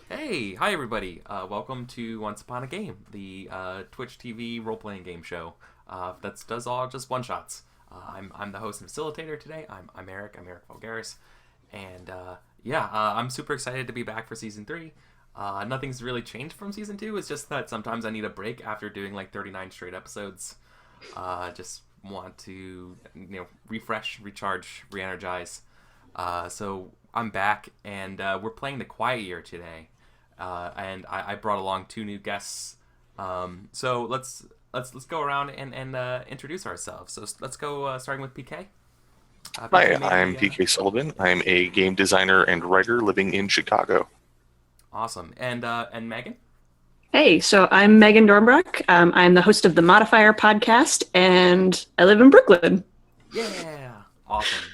Hey, hi everybody. Welcome to Once Upon a Game, the Twitch TV role-playing game show that does all just one-shots. I'm the host and facilitator today. I'm Eric. I'm Eric Vulgaris, and I'm super excited to be back for season three. Nothing's really changed from season two. It's just that sometimes I need a break after doing like 39 straight episodes. Just want to refresh, recharge, re-energize. So I'm back, and we're playing the Quiet Year today. And I brought along two new guests. So let's go around and introduce ourselves. So let's go starting with PK. Hi, PK, I'm maybe PK Sullivan. I'm a game designer and writer living in Chicago. awesome. And Megan. Hey, so I'm Megan Dornbrock. I'm the host of the Modifier podcast, and I live in Brooklyn. Yeah, awesome.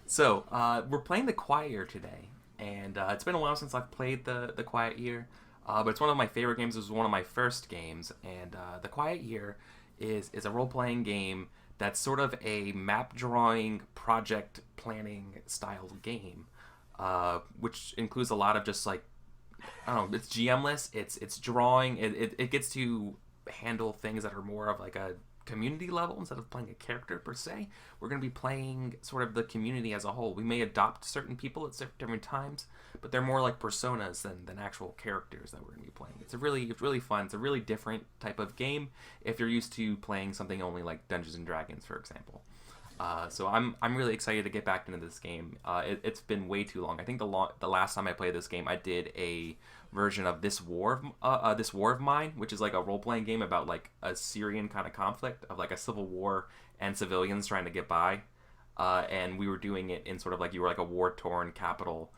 So we're playing the Quiet Year today, and it's been a while since I've played the Quiet Year. But it's one of my favorite games. It was one of my first games, and the Quiet Year is a role playing game that's sort of a map drawing, project planning style game, which includes a lot of just like I don't know. It's GMless. It's drawing. It gets to handle things that are more of like a community level instead of playing a character per se. We're going to be playing sort of the community as a whole. We may adopt certain people at different times, but they're more like personas than actual characters that we're going to be playing. It's really fun. It's a really different type of game if you're used to playing something only like Dungeons and Dragons, for example. So I'm really excited to get back into this game. It's been way too long. I think the last time I played this game, I did a version of This War of Mine, which is like a role playing game about like a Syrian kind of conflict of like a civil war and civilians trying to get by. And we were doing it in sort of like you were like a war torn capital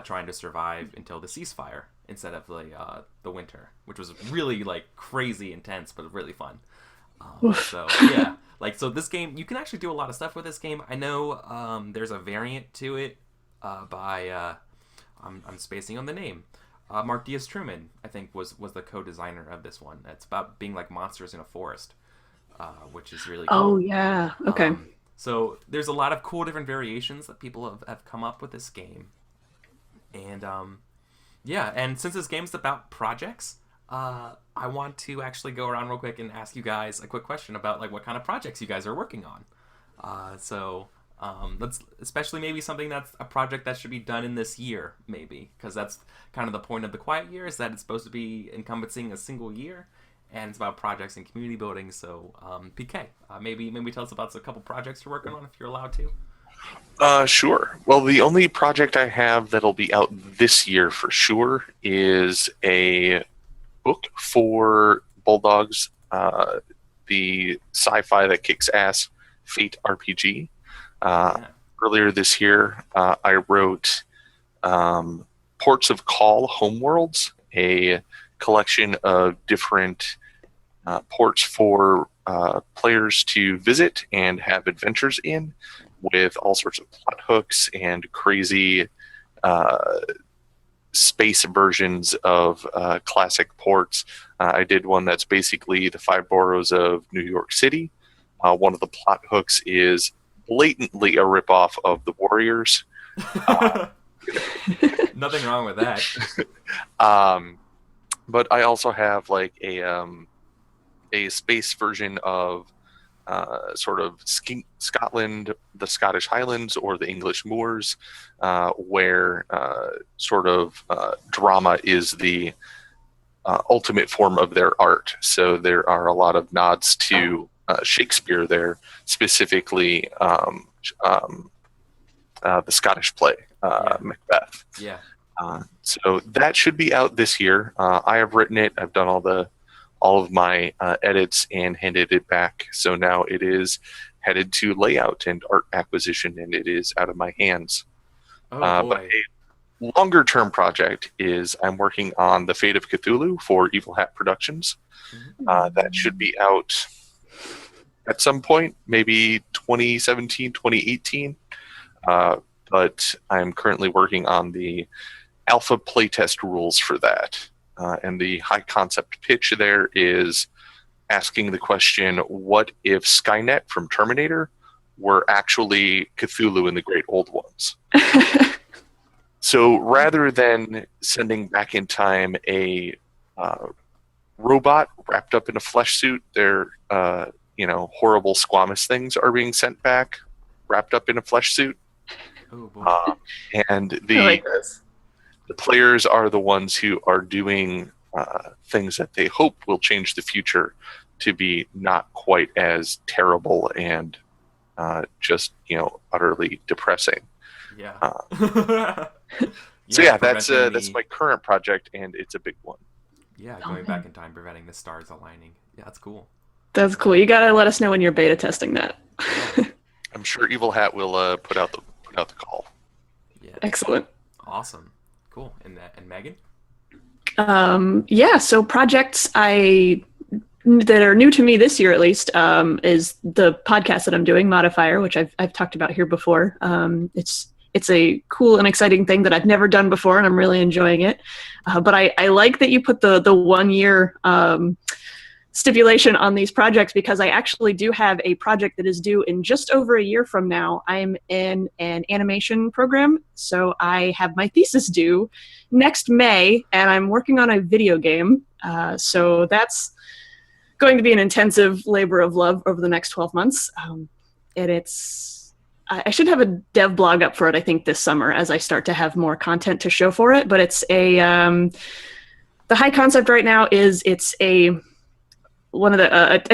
trying to survive until the ceasefire instead of the winter, which was really like crazy intense but really fun. So yeah, like so this game you can actually do a lot of stuff with this game. I know there's a variant to it by I'm spacing on the name. Mark Diaz Truman, I think, was the co-designer of this one. It's about being like monsters in a forest, which is really Oh, cool. yeah. Okay. So there's a lot of cool different variations that people have come up with this game, and and since this game's about projects, I want to actually go around real quick and ask you guys a quick question about like what kind of projects you guys are working on. Let's especially maybe something that's a project that should be done in this year, maybe because that's kind of the point of the Quiet Year is that it's supposed to be encompassing a single year, and it's about projects and community building. So, PK, maybe tell us about a couple projects you're working on if you're allowed to. Sure. Well, the only project I have that'll be out this year for sure is a book for Bulldogs, the sci-fi that kicks ass Fate RPG. Yeah. Earlier this year, I wrote Ports of Call Homeworlds, a collection of different ports for players to visit and have adventures in, with all sorts of plot hooks and crazy uh, space versions of classic ports. I did one that's basically the five boroughs of New York City. One of the plot hooks is blatantly a ripoff of the Warriors. Nothing wrong with that. But I also have like a space version of sort of Scotland, the Scottish Highlands, or the English Moors, where sort of drama is the ultimate form of their art. So there are a lot of nods to Shakespeare there, specifically the Scottish play, Yeah. Macbeth. Yeah. So that should be out this year. I have written it. I've done all of my edits and handed it back. So now it is headed to layout and art acquisition, and it is out of my hands. Oh But boy. a longer term project is I'm working on the Fate of Cthulhu for Evil Hat Productions. That should be out at some point, maybe 2017, 2018. But I'm currently working on the alpha playtest rules for that. And the high concept pitch there is asking the question, what if Skynet from Terminator were actually Cthulhu and the Great Old Ones? So rather than sending back in time a robot wrapped up in a flesh suit, their horrible squamous things are being sent back wrapped up in a flesh suit. Oh boy. And I like this. the players are the ones who are doing things that they hope will change the future to be not quite as terrible and just utterly depressing. Yeah. So yeah, that's preventing my current project, and it's a big one. Yeah, going back in time, preventing the stars aligning. Yeah, that's cool. That's cool. You gotta let us know when you're beta testing that. I'm sure Evil Hat will put out the call. Yeah. Excellent. Awesome. Cool. And Megan? Yeah, so projects that are new to me this year, at least, is the podcast that I'm doing, Modifier, which I've talked about here before. It's a cool and exciting thing that I've never done before, and I'm really enjoying it. But I like that you put the 1 year stipulation on these projects, because I actually do have a project that is due in just over a year from now. I'm in an animation program, so I have my thesis due next May, and I'm working on a video game. So that's going to be an intensive labor of love over the next 12 months. And I should have a dev blog up for it, I think, this summer, as I start to have more content to show for it. But it's the high concept right now is it's a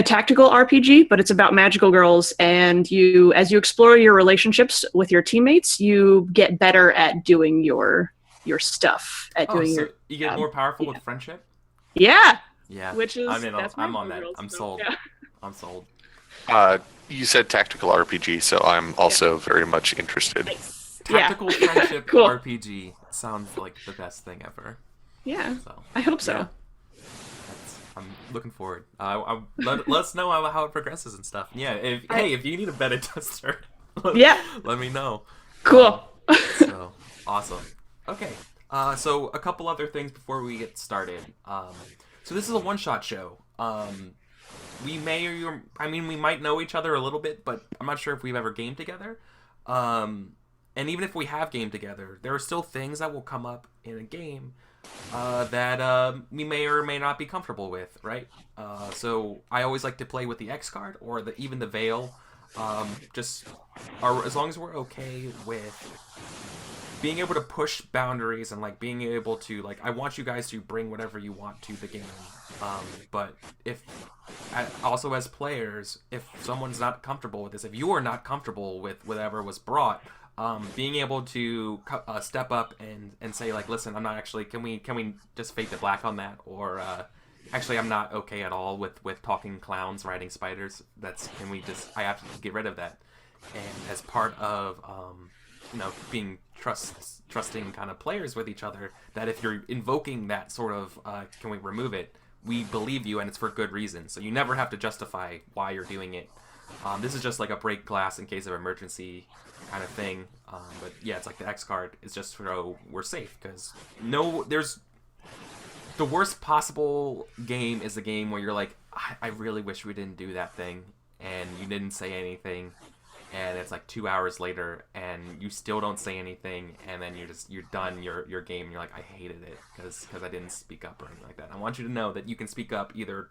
tactical RPG, but it's about magical girls, and as you explore your relationships with your teammates, you get better at doing your stuff. You get more powerful with friendship? Yeah. Yeah. Which is I'm on that. girls, I'm so, sold. yeah. I'm sold. You said tactical RPG, so I'm also very much interested. Nice. Tactical friendship Cool. RPG sounds like the best thing ever. Yeah. So, I hope so. yeah. I'm looking forward. Let us know how it progresses and stuff. Yeah. If you need a beta tester, let me know. Cool. So awesome. Okay. So a couple other things before we get started. So this is a one-shot show. We might know each other a little bit, but I'm not sure if we've ever gamed together. And even if we have gamed together, there are still things that will come up in a game that we may or may not be comfortable with, right? So I always like to play with the X card or even the Veil. As long as we're okay with being able to push boundaries and being able to I want you guys to bring whatever you want to the game. But also as players, if someone's not comfortable with this, if you are not comfortable with whatever was brought, being able to step up and say listen, I'm not actually. Can we just fade to black on that? Or actually, I'm not okay at all with talking clowns riding spiders. I have to get rid of that. And as part of being trusting kind of players with each other, that if you're invoking that sort of can we remove it, we believe you, and it's for good reason. So you never have to justify why you're doing it. This is just a break glass in case of emergency kind of thing. But yeah, it's the X card is just so we're safe, because there's the worst possible game is the game where you're I really wish we didn't do that thing, and you didn't say anything, and it's 2 hours later and you still don't say anything, and then you're done your game, and you're I hated it because I didn't speak up or anything like that. I want you to know that you can speak up either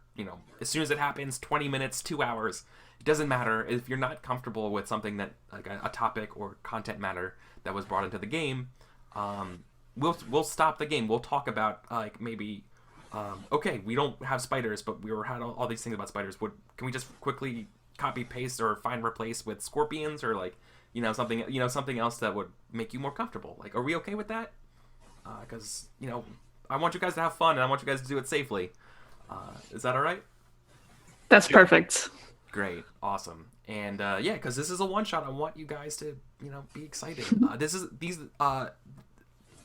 as soon as it happens, 20 minutes, 2 hours. It doesn't matter. If you're not comfortable with something that a topic or content matter that was brought into the game, we'll stop the game. We'll talk about maybe okay, we don't have spiders, but we had all these things about spiders. Can we just quickly copy paste or find replace with scorpions, or something else that would make you more comfortable? Are we okay with that? Because I want you guys to have fun, and I want you guys to do it safely. Is that all right? That's perfect. Great, awesome. And because this is a one shot, I want you guys to be excited.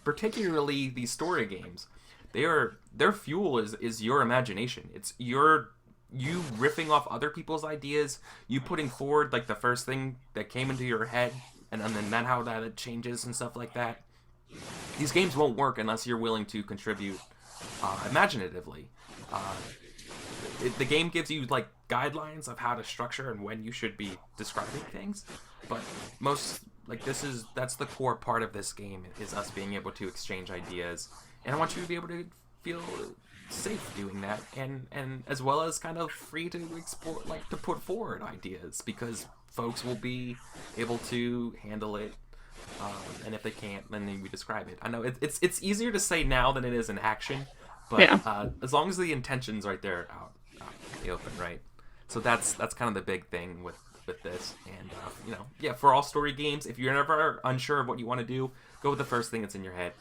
Particularly these story games, their fuel is your imagination. It's you riffing off other people's ideas, you putting forward the first thing that came into your head, and then how that changes and stuff like that. These games won't work unless you're willing to contribute imaginatively. The game gives you guidelines of how to structure and when you should be describing things, but most like that's the core part of this game is us being able to exchange ideas, and I want you to be able to feel safe doing that, and as well as kind of free to explore, like to put forward ideas, because folks will be able to handle it, and if they can't, then we describe it. I know it's easier to say now than it is in action, but Yeah. as long as the intention's right there out in the open, right? So that's kind of the big thing with this, and yeah, for all story games, if you're ever unsure of what you want to do, go with the first thing that's in your head.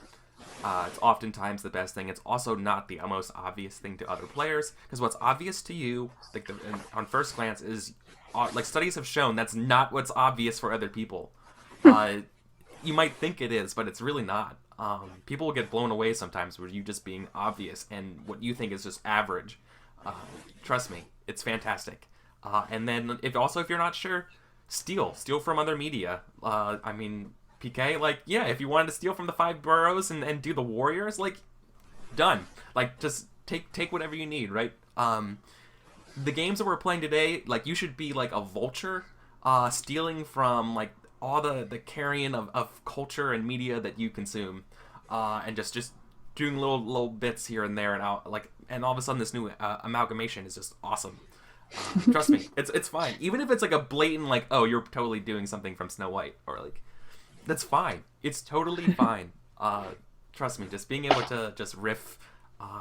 It's oftentimes the best thing. It's also not the most obvious thing to other players, because what's obvious to you, like on first glance, is like studies have shown that's not what's obvious for other people. You might think it is, but it's really not. People will get blown away sometimes with you just being obvious and what you think is just average. Trust me, it's fantastic. And then if you're not sure, steal from other media. I mean, PK, like, yeah, if you wanted to steal from the 5 boroughs and do the warriors, like, done. Like, just take whatever you need, right? The games that we're playing today, like, you should be like a vulture, stealing from like all the carrion of culture and media that you consume, and just doing little bits here and there, and out, like, and all of a sudden this new amalgamation is just awesome. Trust me, it's fine. Even if it's like a blatant, like, oh, you're totally doing something from Snow White, or like, that's fine. It's totally fine. Trust me, just being able to just riff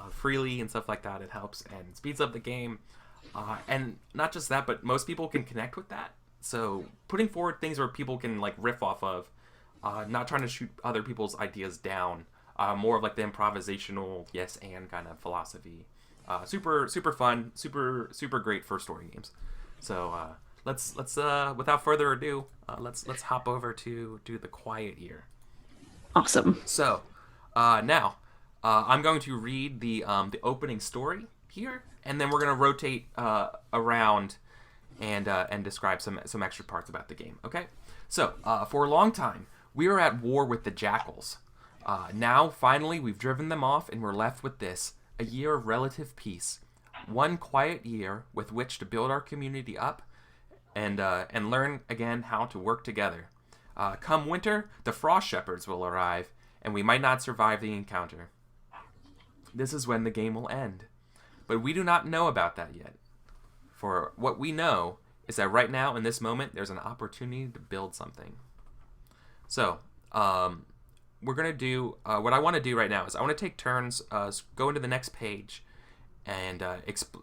freely and stuff like that, it helps and speeds up the game. And not just that, but most people can connect with that. So putting forward things where people can like riff off of, not trying to shoot other people's ideas down, more of like the improvisational yes and kind of philosophy. Super fun, super great for story games. So let's without further ado, let's hop over to the quiet year. Awesome. So now I'm going to read the opening story here, and then we're going to rotate around and describe some extra parts about the game. Okay. So for a long time we were at war with the jackals. Now finally we've driven them off, and we're left with this: a year of relative peace, one quiet year with which to build our community up and learn again how to work together. Come winter, the frost shepherds will arrive, and we might not survive the encounter. This is when the game will end. But we do not know about that yet. For what we know is that right now, in this moment, there's an opportunity to build something. So, we're going to do, what I want to do right now is I want to take turns, go into the next page, and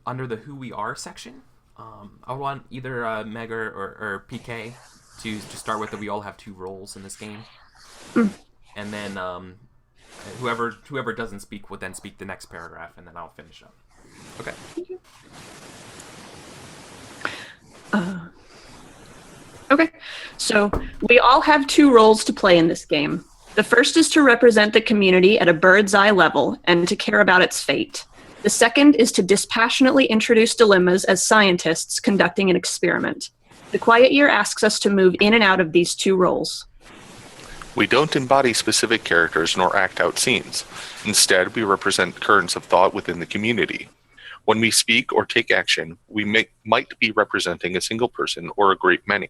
under the Who We Are section, I want either Meg or PK to start with that we all have 2 roles in this game. And then whoever doesn't speak would then speak the next paragraph, and then I'll finish up. Okay. Okay, so we all have 2 roles to play in this game. The first is to represent the community at a bird's eye level and to care about its fate. The second is to dispassionately introduce dilemmas as scientists conducting an experiment. The Quiet Year asks us to move in and out of these 2 roles. We don't embody specific characters nor act out scenes. Instead, we represent currents of thought within the community. When we speak or take action, we might be representing a single person or a great many.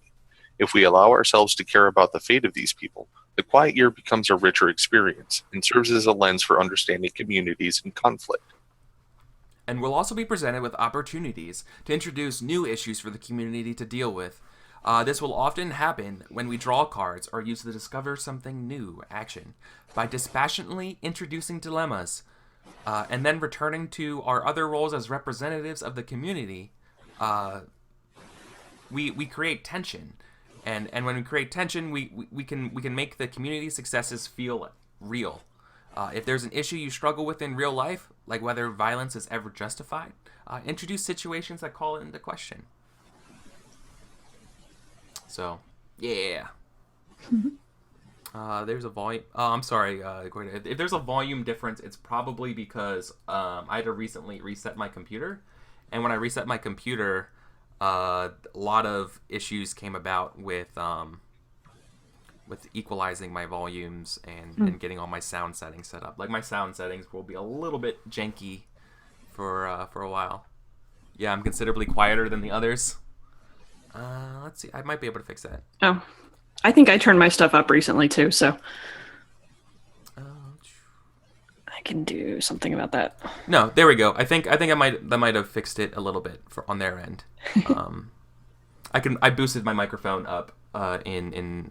If we allow ourselves to care about the fate of these people, the Quiet Year becomes a richer experience and serves as a lens for understanding communities in conflict. And we'll also be presented with opportunities to introduce new issues for the community to deal with. This will often happen when we draw cards or use the discover something new action by dispassionately introducing dilemmas, and then returning to our other roles as representatives of the community. We create tension, and when we create tension, we can make the community successes feel real. If there's an issue you struggle with in real life, like whether violence is ever justified, introduce situations that call it into question. So, yeah. There's a volume. I'm sorry. If there's a volume difference, it's probably because I had to recently reset my computer, and when I reset my computer, a lot of issues came about with equalizing my volumes and getting all my sound settings set up. Like, my sound settings will be a little bit janky for a while. Yeah, I'm considerably quieter than the others. Let's see. I might be able to fix that. Oh. I think I turned my stuff up recently too, so I can do something about that. No, there we go. I think I might have fixed it a little bit on their end. I boosted my microphone up in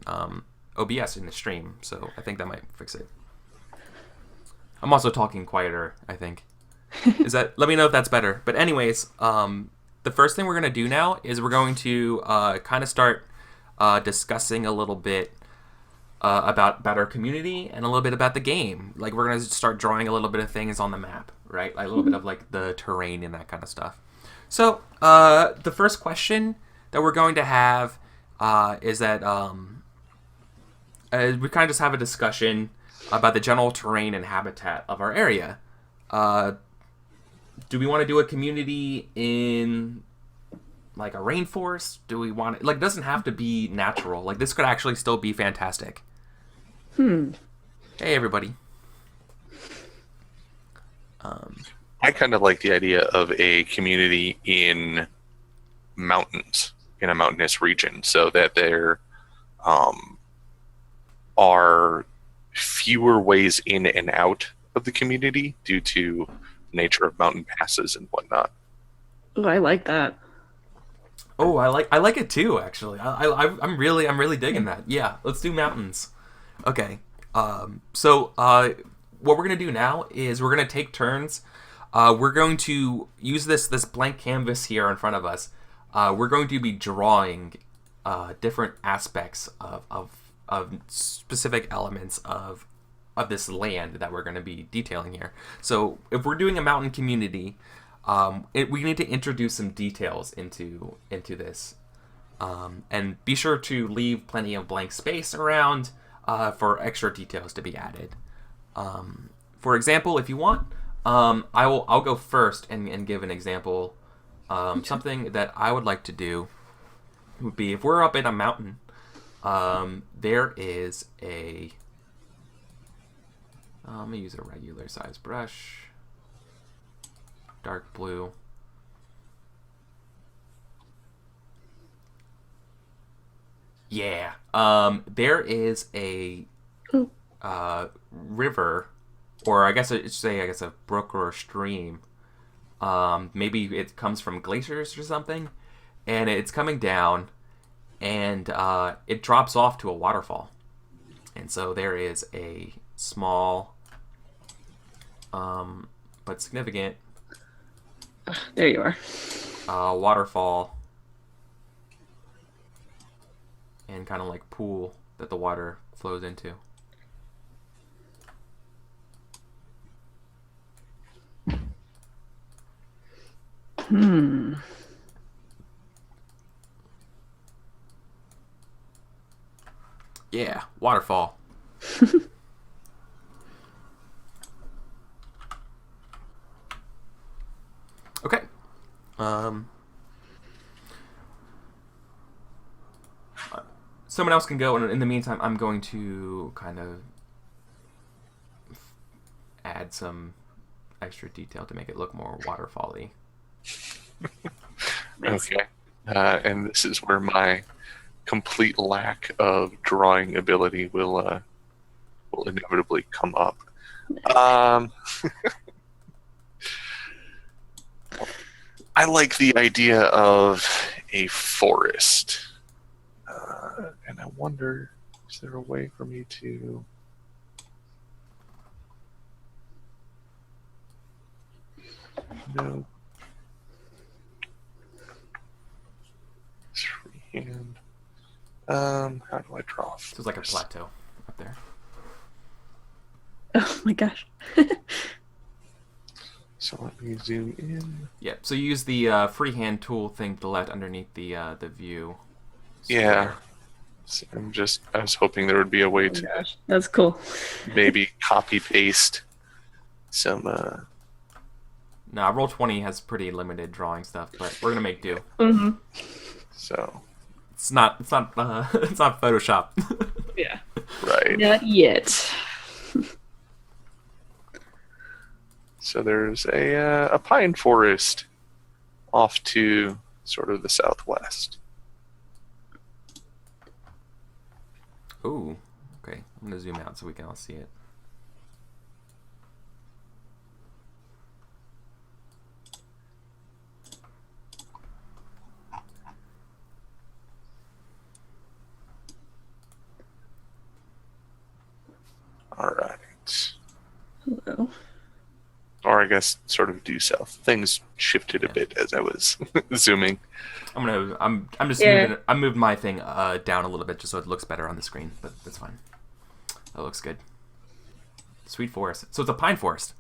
OBS in the stream, so I think that might fix it. I'm also talking quieter, I think. Let me know if that's better. But anyways, the first thing we're gonna do now is we're going to kind of start discussing a little bit about our community and a little bit about the game. Like, we're gonna start drawing a little bit of things on the map, right? Like a little bit of like the terrain and that kind of stuff. So the first question that we're going to have is that we kind of just have a discussion about the general terrain and habitat of our area. Do we want to do a community in like a rainforest? Do we want it, like, it doesn't have to be natural. Like, this could actually still be fantastic. Hey, everybody. I kind of like the idea of a community in mountains, in a mountainous region, so that there are fewer ways in and out of the community due to nature of mountain passes and whatnot. Oh, I like that. Oh, I like it too. Actually, I'm really digging that. Yeah, let's do mountains. Okay. So what we're gonna do now is we're gonna take turns. We're going to use this blank canvas here in front of us. We're going to be drawing different aspects of specific elements of this land that we're going to be detailing here. So if we're doing a mountain community, we need to introduce some details into this, and be sure to leave plenty of blank space around for extra details to be added. For example, if you want, I'll go first and give an example. Something that I would like to do would be, if we're up in a mountain, there is a I'm gonna use a regular size brush, dark blue. Yeah. There is a river, or I guess a brook or a stream. Maybe it comes from glaciers or something, and it's coming down, and it drops off to a waterfall. And so there is a small, but significant, there you are, waterfall and kind of like pool that the water flows into. Yeah, waterfall. Okay. Someone else can go, and in the meantime, I'm going to kind of add some extra detail to make it look more waterfall-y. Okay. And this is where my complete lack of drawing ability will inevitably come up. I like the idea of a forest. And I wonder, is there a way for me to... No. It's freehand. How do I draw? So it's like a plateau up there. Oh my gosh. So let me zoom in. Yeah, so you use the freehand tool thing to the left underneath the view. Yeah. So I was hoping there would be a way to Gosh, that's cool. maybe copy paste some. Nah, Roll20 has pretty limited drawing stuff, but we're gonna make do. Mm-hmm. So. It's not it's not Photoshop. Yeah. Right. Not yet. So there's a pine forest off to sort of the southwest. Ooh, okay. I'm gonna zoom out so we can all see it. All right. Hello. Or I guess sort of due south. Things shifted a bit as I was zooming. I'm just Yeah. moving. I'm moving my thing down a little bit just so it looks better on the screen, but that's fine. That looks good. Sweet forest. So it's a pine forest.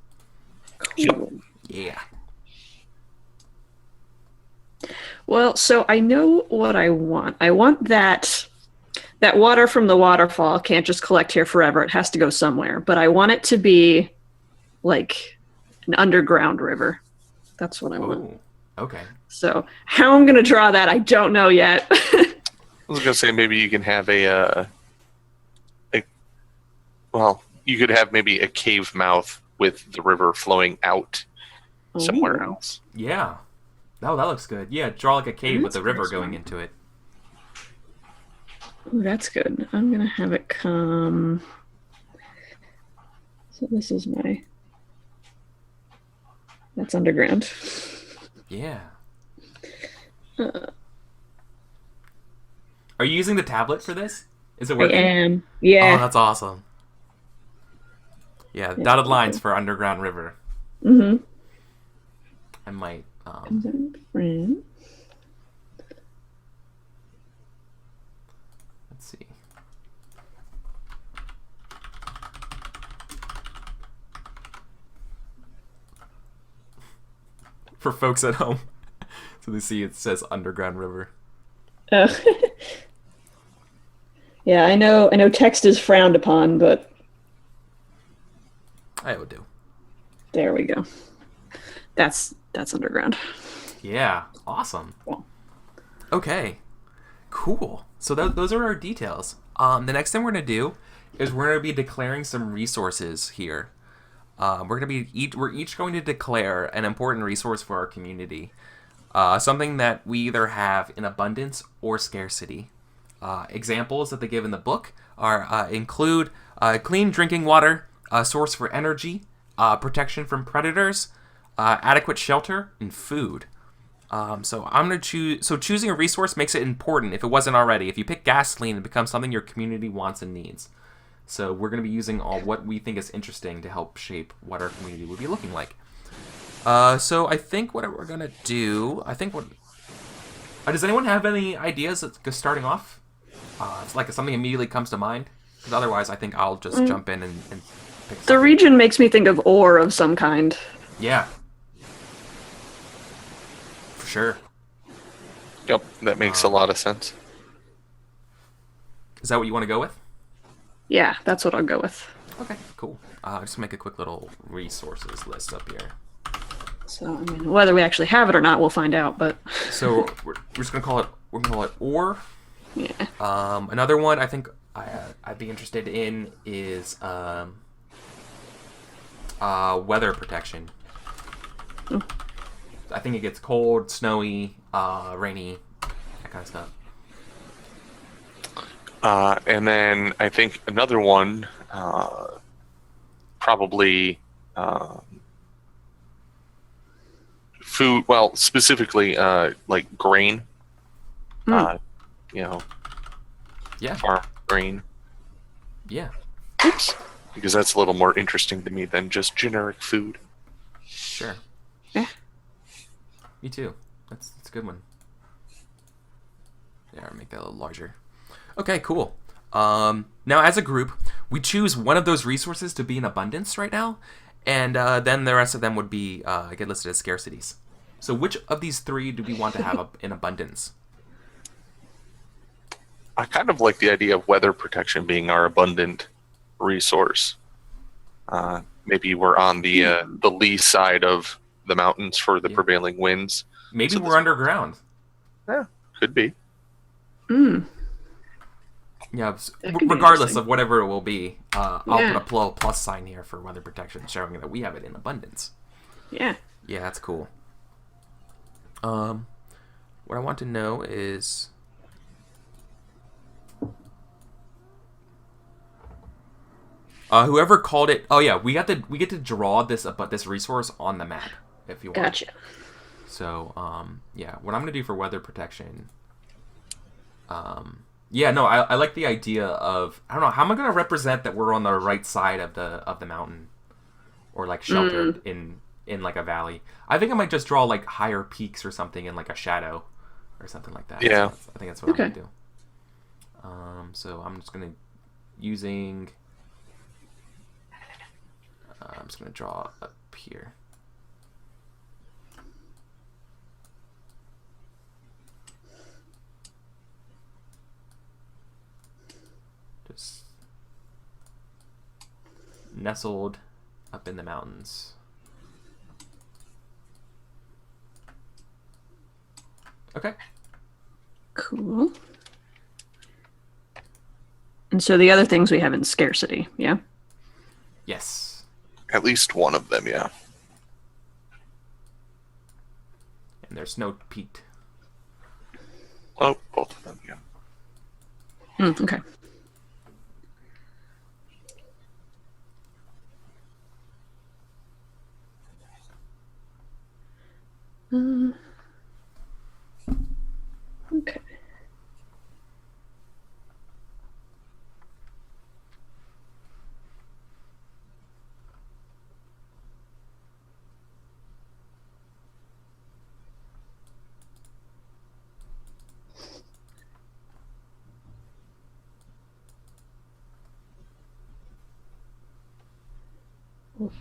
Cool. Yeah. Well, so I know what I want. I want that water from the waterfall can't just collect here forever. It has to go somewhere. But I want it to be like an underground river. That's what I want. Ooh. Okay. So how I'm gonna draw that, I don't know yet. I was gonna say maybe you can have well, you could have maybe a cave mouth with the river flowing out somewhere Ooh. else. Yeah. Oh, that looks good. Yeah, draw like a cave with That's a river nice going one. into it. Ooh, that's good. I'm gonna have it come. So this is my. That's underground. Yeah. Uh, Are you using the tablet for this? Is it I working? am. Oh, Yeah. that's awesome. Yeah, dotted lines for underground river. Mm-hmm. I might. Friend. Let's see. For folks at home, so they see it says underground river. Oh. Yeah, I know. Text is frowned upon, but I would do. there we go. That's underground. Yeah, awesome. Cool. Okay, cool. So those are our details. The next thing we're gonna do is we're gonna be declaring some resources here. We're each going to declare an important resource for our community, something that we either have in abundance or scarcity. Examples that they give in the book include clean drinking water, a source for energy, protection from predators, adequate shelter, and food. So I'm gonna choose. So choosing a resource makes it important if it wasn't already. If you pick gasoline, it becomes something your community wants and needs. So we're going to be using all what we think is interesting to help shape what our community would be looking like. So I think what we're going to do, does anyone have any ideas starting off? It's like if something immediately comes to mind. Because otherwise I think I'll just jump in and pick something. The region makes me think of ore of some kind. Yeah. For sure. Yep, that makes a lot of sense. Is that what you want to go with? Yeah, that's what I'll go with. Okay, cool. Just make a quick little resources list up here. So, I mean, whether we actually have it or not, we'll find out. But So we're just gonna call it. We're gonna call it ore. yeah, Another one I think I'd be interested in is weather protection. Oh. I think it gets cold, snowy, rainy, that kind of stuff. And then I think another one, probably food. Well, specifically like grain. Mm. Yeah, Farm grain. yeah, Oops. Because that's a little more interesting to me than just generic food. sure. Yeah. Me too. That's a good one. Yeah, I'll make that a little larger. Okay, cool. Now, as a group, we choose one of those resources to be in abundance right now, and then the rest of them would be get listed as scarcities. So, which of these three do we want to have in abundance? I kind of like the idea of weather protection being our abundant resource. Maybe we're on the lee side of the mountains for the prevailing winds. Maybe So we're this- underground. Yeah, could be. Mm. Yeah, That could be regardless interesting. of whatever it will be, I'll Yeah. put a plus sign here for weather protection, showing that we have it in abundance. Yeah. Yeah, that's cool. What I want to know is, Whoever called it. Oh yeah, we get to draw this resource on the map if you want. Gotcha. So yeah, what I'm gonna do for weather protection. Yeah, no, I like the idea of, I don't know, how am I gonna represent that we're on the right side of the mountain, or like sheltered in like a valley. I think I might just draw like higher peaks or something in like a shadow or something like that. Yeah. So I think that's what Okay. I'm gonna do. So I'm just gonna using. I'm just gonna draw up here. Just nestled up in the mountains. Okay. Cool. And so the other things we have in scarcity, yeah? Yes. At least one of them, yeah. And they're snow peaked. Oh, both of them, yeah. Okay. Okay. Oof.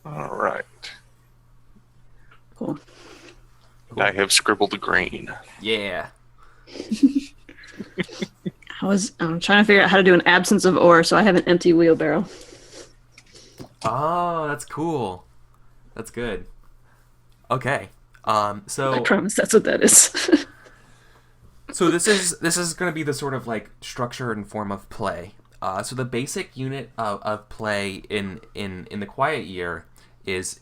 All right. Cool. I have scribbled green. Yeah. I'm trying to figure out how to do an absence of ore, so I have an empty wheelbarrow. Oh, that's cool. That's good. Okay. I So promise that's what that is. so this is going to be the sort of like structure and form of play. So the basic unit of play in the quiet year is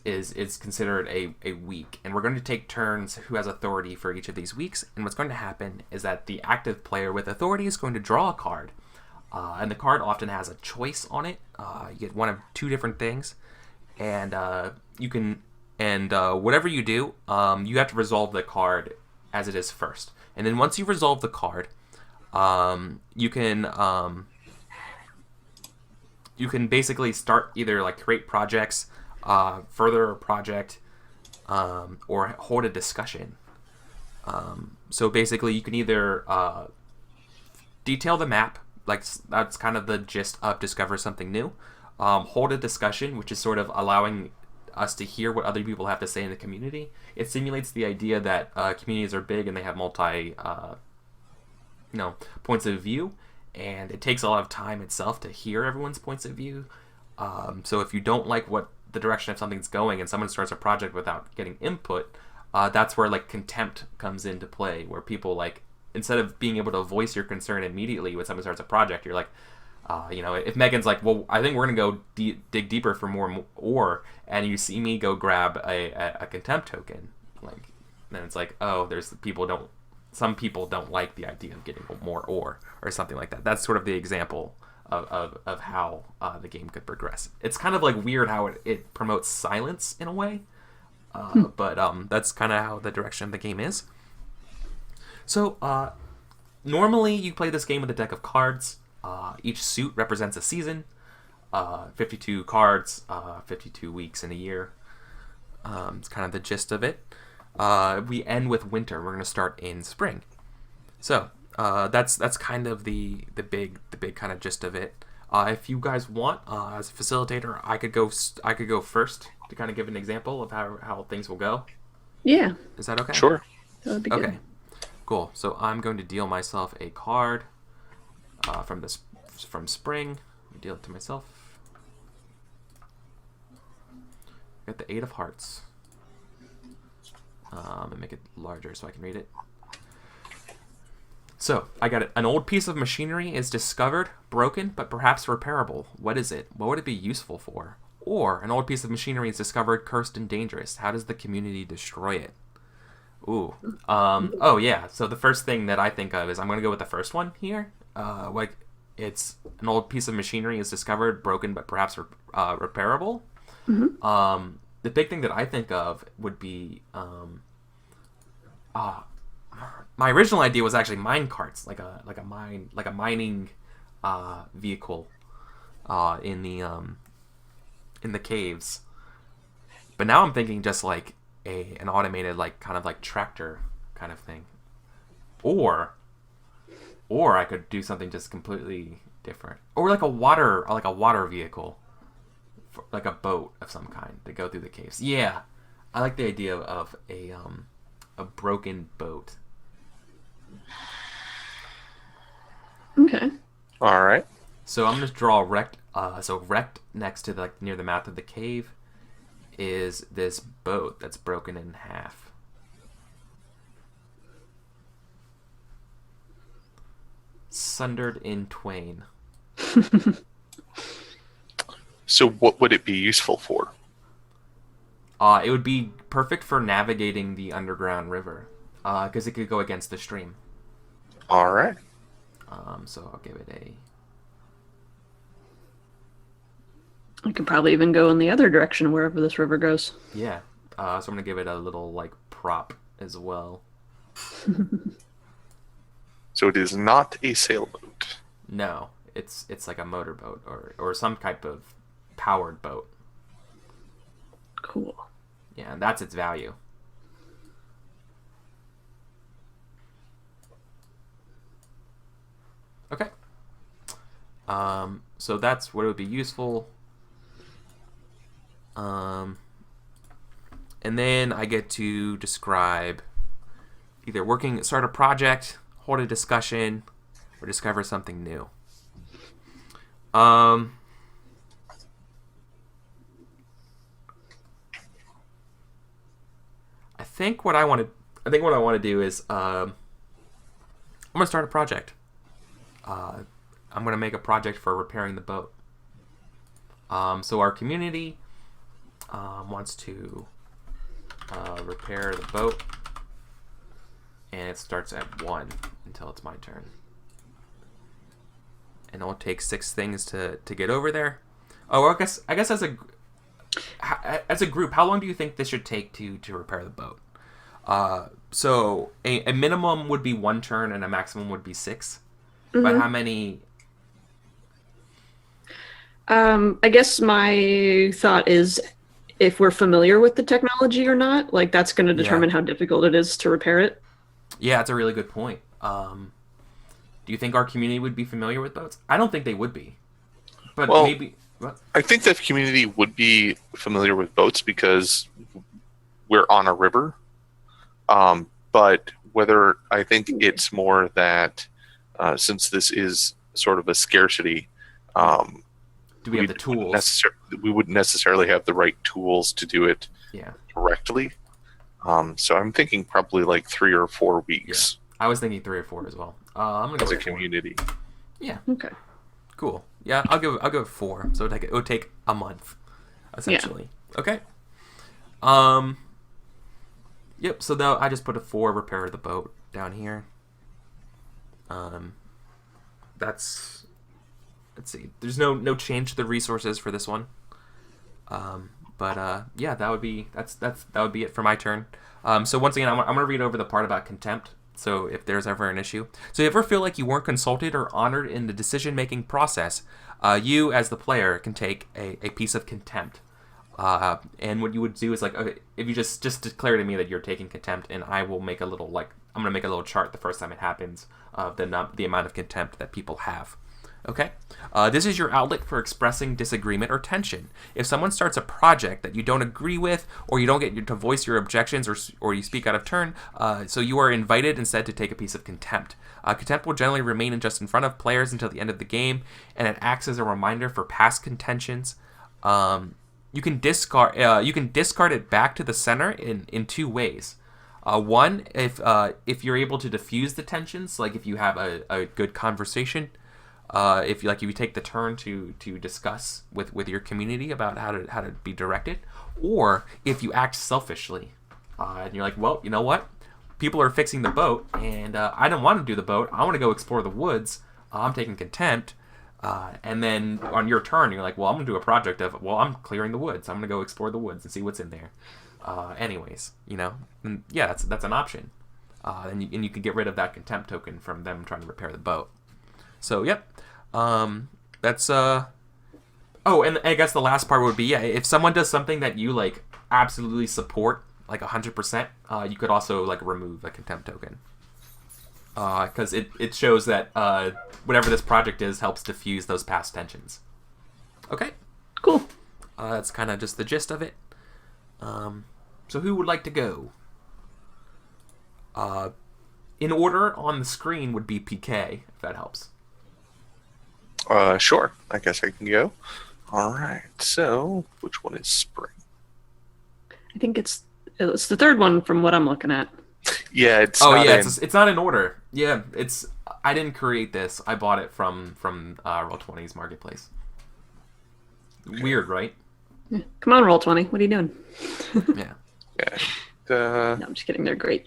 considered a week, and we're going to take turns who has authority for each of these weeks. And what's going to happen is that the active player with authority is going to draw a card, and the card often has a choice on it. You get one of two different things, and you can whatever you do, you have to resolve the card as it is first. And then once you resolve the card, you can basically start either like create projects, further a project, or hold a discussion. So basically, you can either detail the map, like that's kind of the gist of discover something new. Hold a discussion, which is sort of allowing us to hear what other people have to say in the community. It simulates the idea that communities are big and they have multi, points of view, and it takes a lot of time itself to hear everyone's points of view. So if you don't like what the direction of something's going and someone starts a project without getting input, that's where like contempt comes into play, where people like, instead of being able to voice your concern immediately when someone starts a project, you're like, if Megan's like, well, I think we're gonna go dig deeper for more ore, and you see me go grab a contempt token, like, then it's like, oh, some people don't like the idea of getting more ore or something like that. That's sort of the example of how the game could progress. It's kind of like weird how it promotes silence in a way, but that's kind of how the direction of the game is. So normally you play this game with a deck of cards. Each suit represents a season, 52 cards, 52 weeks in a year. It's kind of the gist of it. We end with winter. We're going to start in spring. So that's kind of the big kind of gist of it. If you guys want, as a facilitator, I could go first to kind of give an example of how things will go. Yeah, Is that okay? Sure. that would be good. Okay. Cool. So I'm going to deal myself a card from spring, Deal it to myself. Got the 8 of Hearts. And make it larger so I can read it. So, I got it. An old piece of machinery is discovered, broken, but perhaps repairable. What is it? What would it be useful for? Or, an old piece of machinery is discovered, cursed, and dangerous. How does the community destroy it? Ooh. Oh, yeah. So, the first thing that I think of is I'm going to go with the first one here. It's an old piece of machinery is discovered, broken, but perhaps repairable. Mm-hmm. The big thing that I think of would be... my original idea was actually mine carts, like a mining vehicle in the caves. But now I'm thinking just like an automated kind of tractor kind of thing, or I could do something just completely different, or like a water vehicle, like a boat of some kind to go through the caves. Yeah, I like the idea of a broken boat. Okay. All right. So I'm gonna draw a rect. So rect next to near the mouth of the cave is this boat that's broken in half. Sundered in twain. So what would it be useful for? It would be perfect for navigating the underground river, because it could go against the stream. All right. So I'll give it a... I could probably even go in the other direction wherever this river goes. Yeah. So I'm going to give it a little, prop as well. So it is not a sailboat. No. It's like a motorboat or some type of powered boat. Cool. Yeah, and that's its value. Okay. So that's what it would be useful. And then I get to describe either start a project, hold a discussion, or discover something new. I think what I want to do is I'm gonna start a project. I'm gonna make a project for repairing the boat. So our community wants to repair the boat, and it starts at 1 until it's my turn. And it'll take 6 things to get over there. Oh, well, I guess as a group, how long do you think this should take to repair the boat? So a minimum would be 1 turn and a maximum would be 6. Mm-hmm. But how many? I guess my thought is if we're familiar with the technology or not, that's going to determine how difficult it is to repair it. Yeah, that's a really good point. Do you think our community would be familiar with boats? I don't think they would be. But maybe... What? I think the community would be familiar with boats because we're on a river. But I think it's more that since this is sort of a scarcity, do we have the tools? We wouldn't necessarily have the right tools to do it Yeah. correctly. So I'm thinking probably 3 or 4 weeks. Yeah. I was thinking 3 or 4 as well. I'm gonna go as a with 4. community. Yeah. Okay. Cool. Yeah, I'll go 4. So it would take a month, essentially. Yeah. Okay. Yep. So I just put a 4 repair the boat down here. Let's see. There's no change to the resources for this one. Yeah, that would be it for my turn. So once again, I'm gonna read over the part about contempt. So if there's ever an issue, so if you ever feel like you weren't consulted or honored in the decision-making process, you as the player can take a piece of contempt. And what you would do is okay, if you just declare to me that you're taking contempt, and I will make a little I'm gonna make a little chart the first time it happens of the amount of contempt that people have. Okay. This is your outlet for expressing disagreement or tension. If someone starts a project that you don't agree with, or you don't get to voice your objections, or you speak out of turn, so you are invited instead to take a piece of contempt. Contempt will generally remain just in front of players until the end of the game, and it acts as a reminder for past contentions. You can discard it back to the center in two ways. One, if you're able to diffuse the tensions, like if you have a good conversation. If you take the turn to discuss with your community about how to be directed, or if you act selfishly, and you're like, well, you know what, people are fixing the boat, and I don't want to do the boat. I want to go explore the woods. I'm taking contempt, and then on your turn, you're like, well, I'm gonna do a project of, well, I'm clearing the woods. I'm gonna go explore the woods and see what's in there. Anyways, and yeah, that's an option, and you can get rid of that contempt token from them trying to repair the boat. So, yep. That's oh, and I guess the last part would be, yeah, if someone does something that you like absolutely support, like 100%, you could also like remove a contempt token. Because it shows that whatever this project is helps diffuse those past tensions. Okay. Cool. That's kind of just the gist of it. So who would like to go? In order on the screen would be PK, if that helps. Sure. I guess I can go. All right. So, which one is spring? I think it's the third one from what I'm looking at. Yeah, it's it's not in order. Yeah, I didn't create this. I bought it from Roll20's marketplace. Okay. Weird, right? Yeah. Come on, Roll20. What are you doing? Yeah. Yeah. No, I'm just kidding. They're great.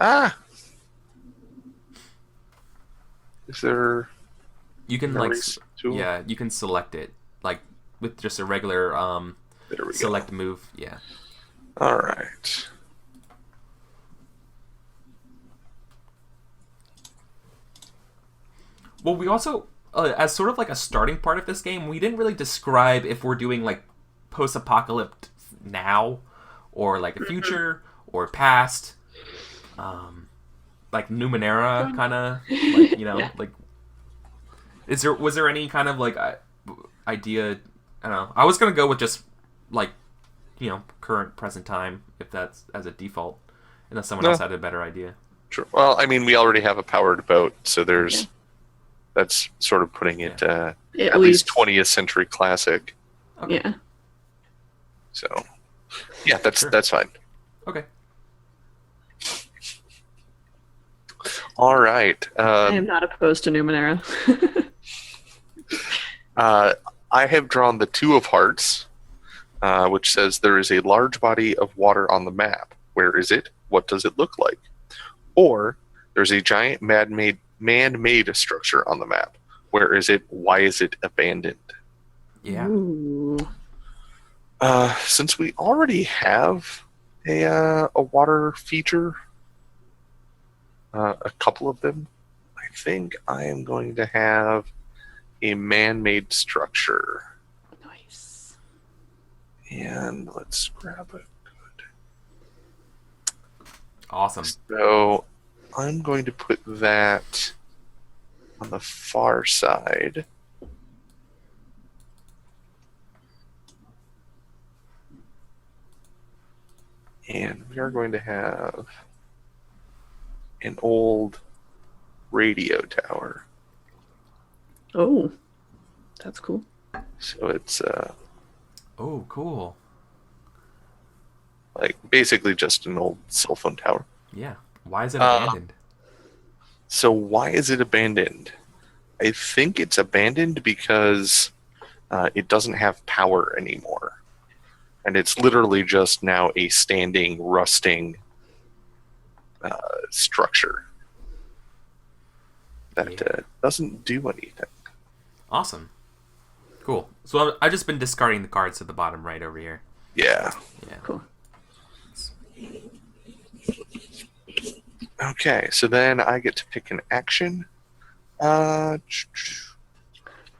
Ah. Is there? You can you can select it like with just a regular select move. Yeah. All right. Well, we also as sort of like a starting part of this game, we didn't really describe if we're doing like post-apocalypse now or like a future or past, like Numenera kind of like Yeah. like. Was there any kind of like idea? I don't know. I was gonna go with just like current present time if that's as a default, unless someone else had a better idea. Sure. Well, I mean, we already have a powered boat, so that's sort of putting it at least 20th century classic. Okay. Yeah. So, yeah, that's fine. Okay. All right. I am not opposed to Numenera. I have drawn the Two of Hearts, which says there is a large body of water on the map. Where is it? What does it look like? Or there's a giant man-made structure on the map. Where is it? Why is it abandoned? Yeah. Ooh. Since we already have a water feature, a couple of them, I think I am going to have a man-made structure. Nice. And let's grab a good. Awesome. So I'm going to put that on the far side. And we are going to have an old radio tower. Oh, that's cool. So it's Oh, cool. like basically just an old cell phone tower. Yeah. Why is it abandoned? So why is it abandoned? I think it's abandoned because it doesn't have power anymore. And it's literally just now a standing, rusting structure that doesn't do anything. Awesome. Cool. So I've just been discarding the cards at the bottom right over here. Yeah. Yeah. Cool. Okay, so then I get to pick an action.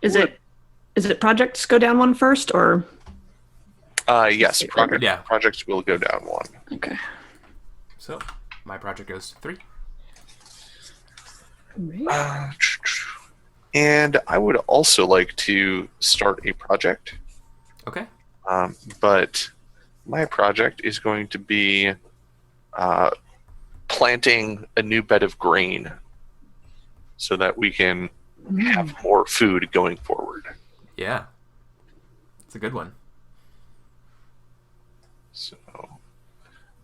Is it projects go down one first or? Yes, projects will go down one. Okay. So my project goes to 3. Right. And I would also like to start a project. Okay. But my project is going to be planting a new bed of grain so that we can have more food going forward. Yeah. It's a good one. So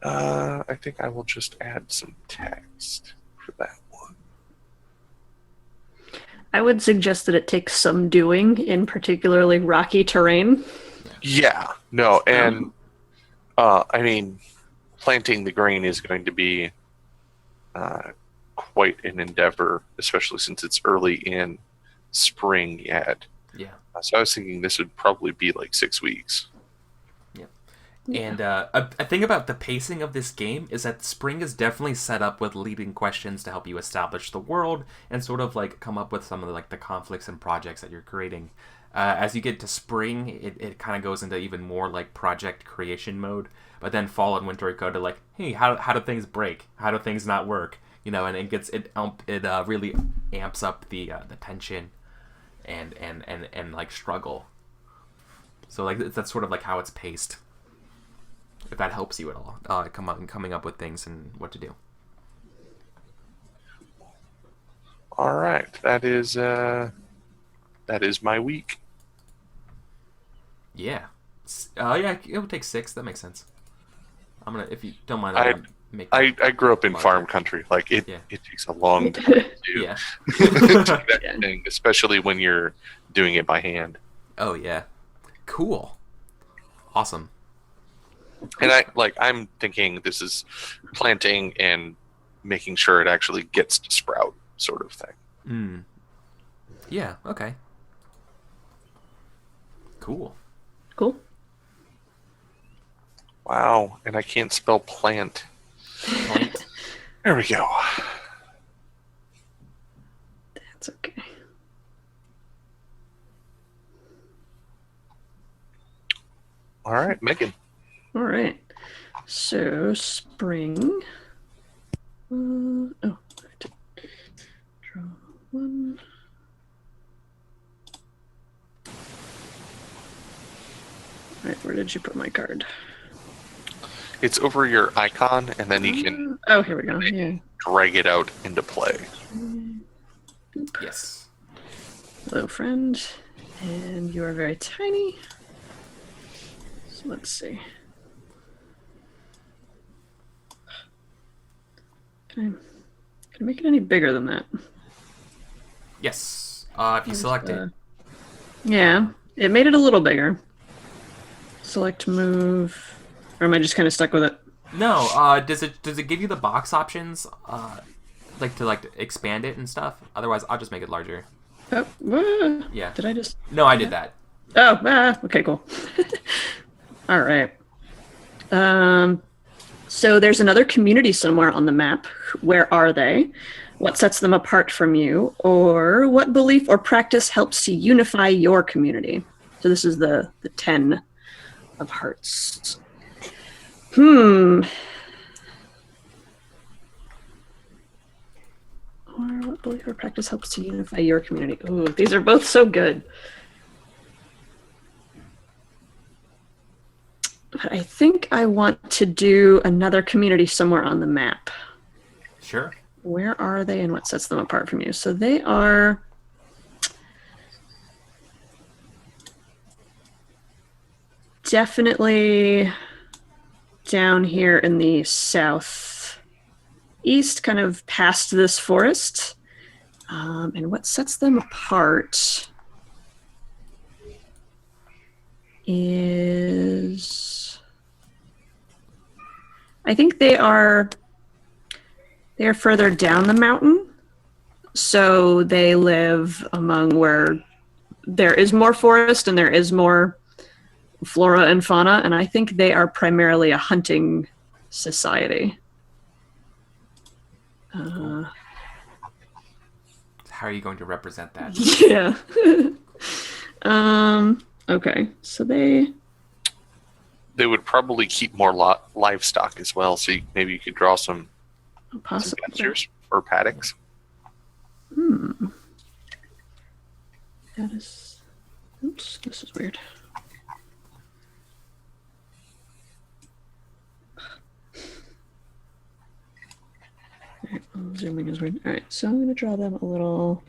I think I will just add some text for that one. I would suggest that it takes some doing in particularly rocky terrain. Yeah, no, and I mean, planting the grain is going to be quite an endeavor, especially since it's early in spring yet. Yeah. So I was thinking this would probably be like 6 weeks. And a thing about the pacing of this game is that spring is definitely set up with leading questions to help you establish the world and sort of like come up with some of the conflicts and projects that you're creating. As you get to spring, it kind of goes into even more like project creation mode. But then fall and winter go to like, hey, how do things break? How do things not work? You know, and it really amps up the tension and like struggle. So like that's sort of like how it's paced. If that helps you at all, coming up with things and what to do. All right, that is my week. Yeah, yeah, it would take 6. That makes sense. I'm gonna, if you don't mind, I'm gonna make. I grew up in larger. Farm country. Like it takes a long time to do Yeah. that thing, especially when you're doing it by hand. Oh yeah, cool, awesome. And I'm thinking this is planting and making sure it actually gets to sprout, sort of thing. Yeah. Okay. Cool. Wow, and I can't spell plant. Plant. There we go. That's okay. All right, Megan. All right. So spring. I have to draw one. All right, where did you put my card? It's over your icon, and then you can Oh, here we go. Yeah. drag it out into play. Yes. Hello, friend. And you are very tiny. So let's see. Can I make it any bigger than that? Yes. If you select it. Yeah, it made it a little bigger. Select move. Or am I just kind of stuck with it? No. Does it give you the box options? To expand it and stuff. Otherwise, I'll just make it larger. Oh, Yeah. Did I just? No, I did that. Oh, okay, cool. All right. So there's another community somewhere on the map. Where are they? What sets them apart from you? Or what belief or practice helps to unify your community? So this is the 10 of hearts. Or what belief or practice helps to unify your community? Ooh, these are both so good. But I think I want to do another community somewhere on the map. Sure. Where are they and what sets them apart from you? So they are... definitely down here in the southeast, kind of past this forest. And what sets them apart is... I think they are further down the mountain. So they live among where there is more forest and there is more flora and fauna, and I think they are primarily a hunting society. How are you going to represent that? Yeah. Okay, so they would probably keep more livestock as well, so maybe you could draw some possibly pastures or paddocks. Status. Oops, this is weird. All right, well, zooming is weird. All right, so I'm going to draw them a little.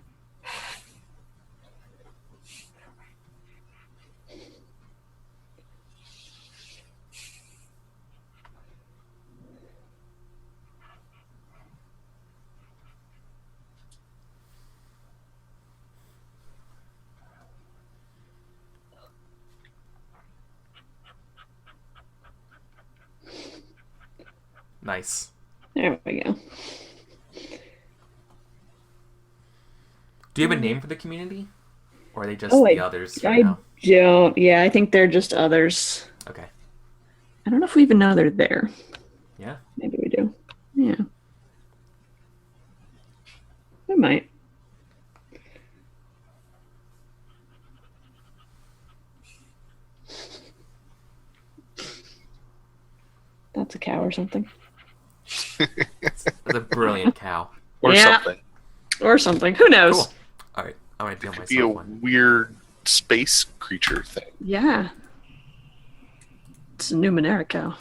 Nice. There we go. Do you have a name for the community? Or are they just Oh, the others right I now? don't. Yeah, I think they're just others. Okay. I don't know if we even know they're there. Yeah. Maybe we do. Yeah. We might. That's a cow or something. That's a brilliant cow. Or Yeah. something. Or something. Who knows? Cool. All right. I'm going to deal Be a myself one. weird space creature thing. Yeah. It's a Numenera cow.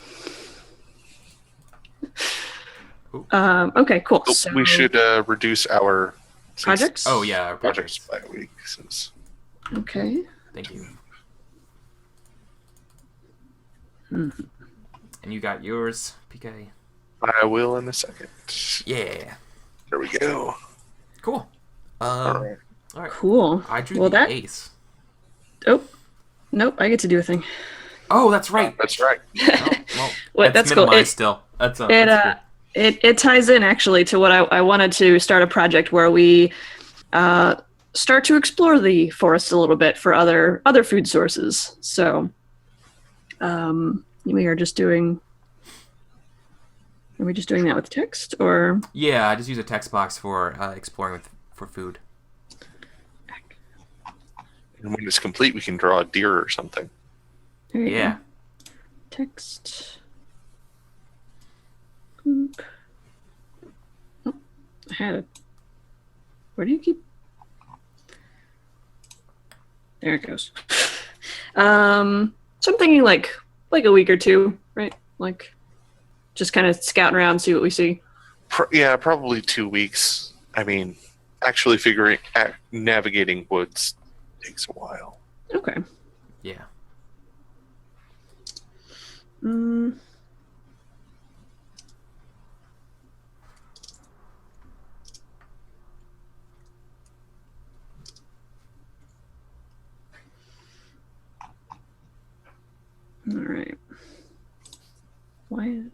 Ooh. Okay, cool. Oh, So we should reduce our projects? Oh, yeah. Our projects projects. by a week. Since Okay. Thank you. Mhm. And you got yours, PK. I will in a second. Yeah. There we go. Cool. All right. All right. Cool. I drew Well, the that. ace. Oh. Nope, I get to do a thing. Oh, that's right. That's right. Oh, well, What, that's that's cool. minimized still. That's It that's cool. it ties in actually to what I wanted to start a project where we start to explore the forest a little bit for other food sources. So we are just doing. Are we just doing that with text or? Yeah, I just use a text box for exploring for food. And when it's complete, we can draw a deer or something. There you Yeah. go. Text. Boop. Oh, I had it. Where do you keep? There it goes. So I'm thinking like a week or two, right? Like just kind of scouting around, see what we see. Yeah, probably 2 weeks. I mean, actually navigating woods takes a while. Okay. Yeah. All right. Why is?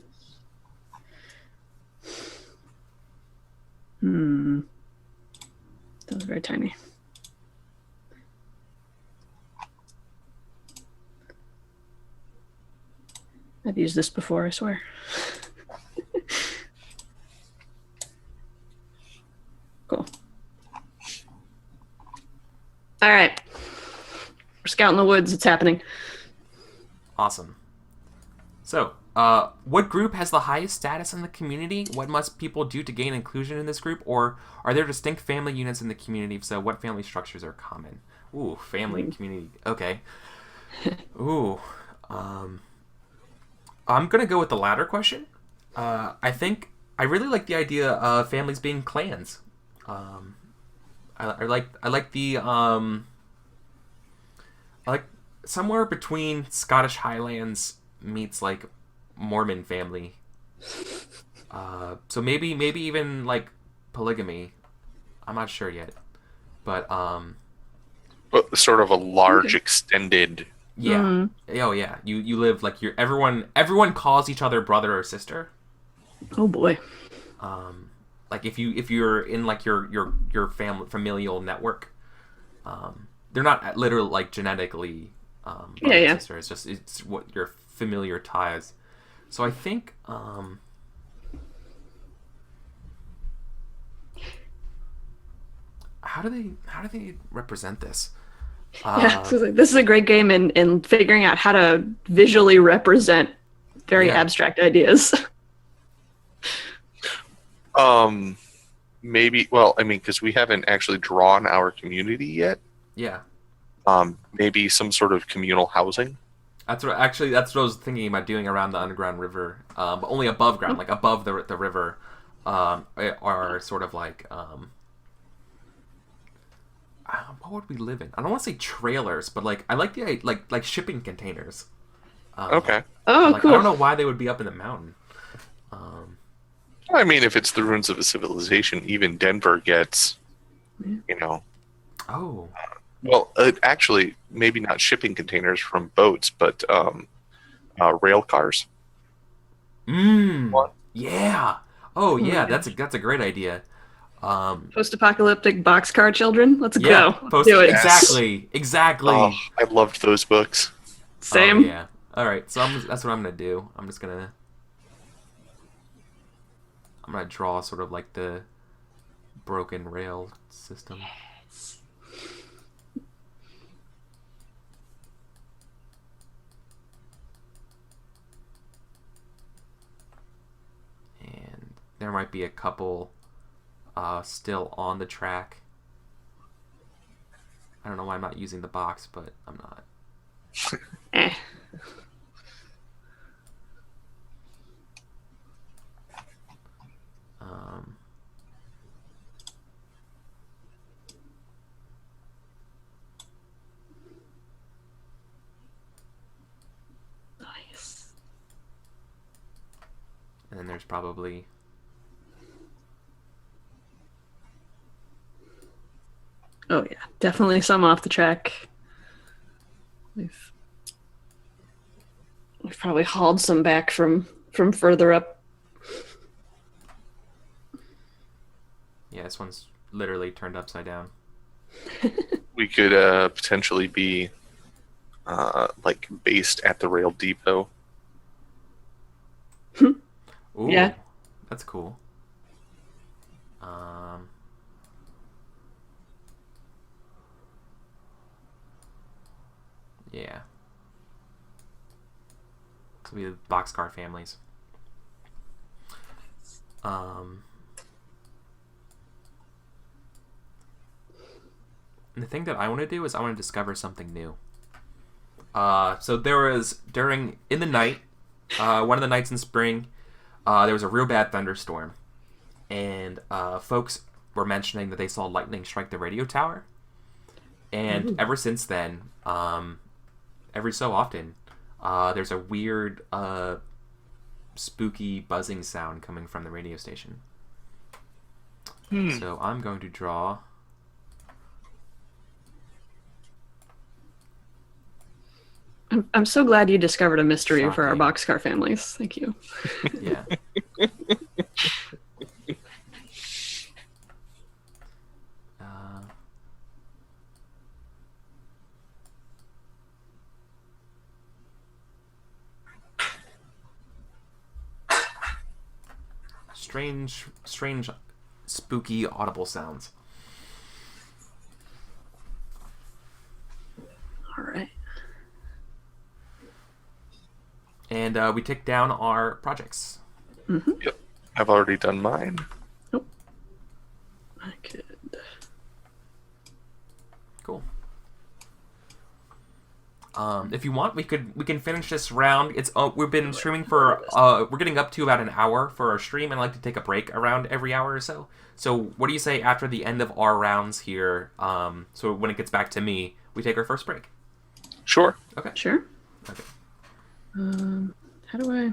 That was very tiny. I've used this before, I swear. Cool. All right. We're scouting the woods. It's happening. Awesome. So, what group has the highest status in the community? What must people do to gain inclusion in this group? Or are there distinct family units in the community? If so, what family structures are common? Ooh, family, community. Okay. Ooh. I'm going to go with the latter question. I think I really like the idea of families being clans. I like the I like somewhere between Scottish Highlands meets like Mormon family. So maybe even like polygamy. I'm not sure yet, but But sort of a large extended. yeah. Oh yeah. You live like everyone calls each other brother or sister. Oh boy. Like if you're in like your familial network, they're not literally like genetically brother and sister. It's what your familiar ties. So I think how do they represent this? Yeah, so this is a great game in figuring out how to visually represent very abstract ideas. Maybe. Well, I mean, because we haven't actually drawn our community yet. Yeah. Maybe some sort of communal housing. That's what I was thinking about doing around the underground river, but only above ground, like above the river, are sort of like what would we live in? I don't want to say trailers, but like I like the like shipping containers. Okay. Oh, Like I cool. don't know why they would be up in the mountain. I mean, if it's the ruins of a civilization, even Denver gets, Oh. well, actually, maybe not shipping containers from boats, but rail cars. Mmm. What? Yeah. Oh Oh my yeah, gosh. that's a great idea. Post-apocalyptic boxcar children. Let's Yeah. go. Let's do it. Yes. Exactly. Oh, Exactly. I loved those books. Oh Same. yeah. All right. So that's what I'm gonna do. I'm gonna draw sort of like the broken rail system. And there might be a couple still on the track. I don't know why I'm not using the box, but I'm not. Eh. Um, Nice. and then there's probably Oh yeah, definitely some off the track. We've probably hauled some back from further up. yeah, this one's literally turned upside down. We could potentially be like based at the rail depot. Ooh, Yeah. that's cool. Yeah. So we have boxcar families. And the thing that I want to do is I want to discover something new. So there was in the night, one of the nights in spring, there was a real bad thunderstorm, and folks were mentioning that they saw lightning strike the radio tower. And ever since then, every so often, there's a weird, spooky buzzing sound coming from the radio station. So I'm going to draw. I'm so glad you discovered a mystery for our Shocking. boxcar families. Thank you. Yeah. Strange, spooky, audible sounds. All right. And we take down our projects. Yep, I've already done mine. Nope. I could. Cool. If you want, we can finish this round. It's we've been streaming for we're getting up to about an hour for our stream, and I like to take a break around every hour or so. So what do you say after the end of our rounds here? So when it gets back to me, we take our first break. Sure. Okay. Sure. Okay. How do I?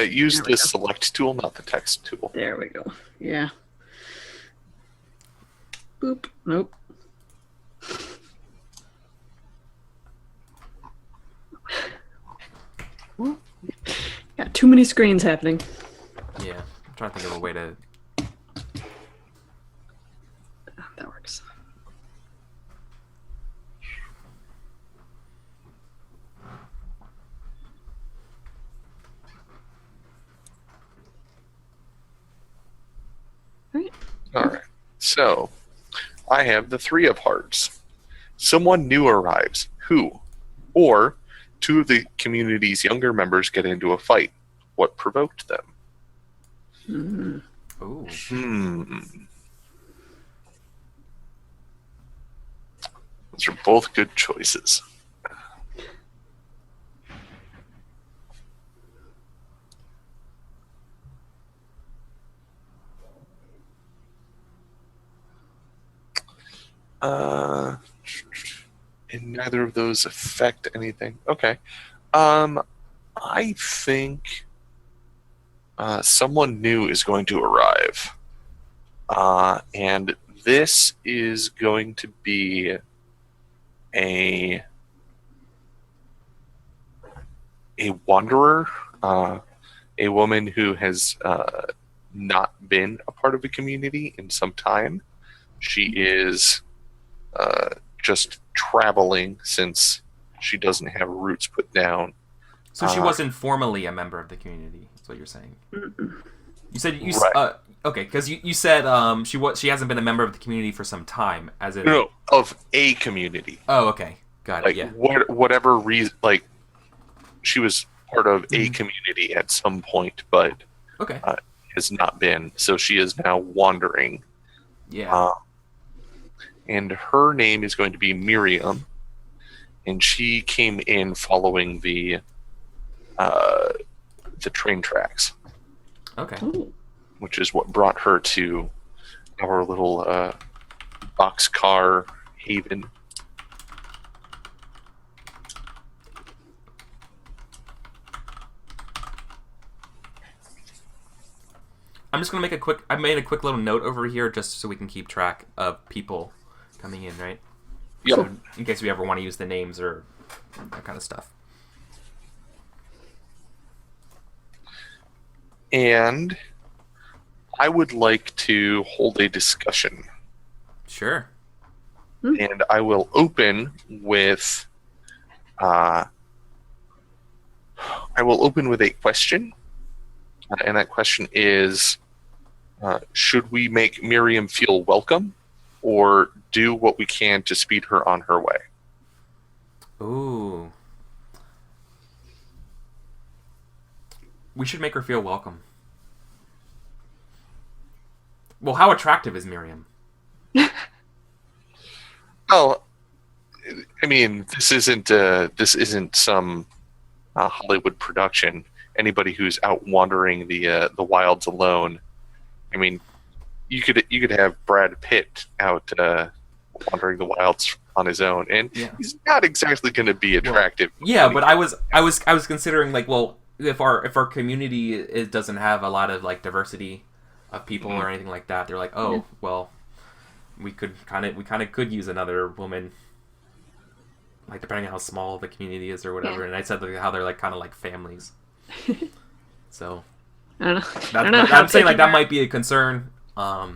Use There we the go. select tool, not the text tool. There we go. Yeah. Boop. Nope. Got too many screens happening. Yeah. I'm trying to think of a way to. That works. Right. All right. So, I have the Three of Hearts. Someone new arrives. Who? Or two of the community's younger members get into a fight. What provoked them? Ooh. Those are both good choices. And neither of those affect anything. Okay. I think someone new is going to arrive. And this is going to be a wanderer, a woman who has not been a part of a community in some time. She is just traveling since she doesn't have roots put down. So she wasn't formally a member of the community. That's what you're saying. You said Right. okay, because you said she hasn't been a member of the community for some time, as in No, of a community. Oh, okay, got it. Like Yeah. whatever reason, like she was part of a community at some point, but Okay. has not been. So she is now wandering. Yeah. And her name is going to be Miriam, and she came in following the train tracks, Okay. which is what brought her to our little boxcar haven. I'm just gonna I made a quick little note over here just so we can keep track of people coming in, right? Yep. So in case we ever want to use the names or that kind of stuff. And I would like to hold a discussion. Sure. And I will open with a question. And that question is, should we make Miriam feel welcome or do what we can to speed her on her way? Ooh. We should make her feel welcome. Well, how attractive is Miriam? Well, I mean, this isn't some Hollywood production. Anybody who's out wandering the wilds alone, I mean, you could have Brad Pitt out wandering the wilds on his own, and he's not exactly going to be attractive. Yeah, but I was considering like, well, if our community doesn't have a lot of like diversity of people or anything like that, they're like, oh, well, we kind of could use another woman, like depending on how small the community is or whatever. And I said like, how they're like kind of like families. So I don't know. I'm saying like that might be a concern. I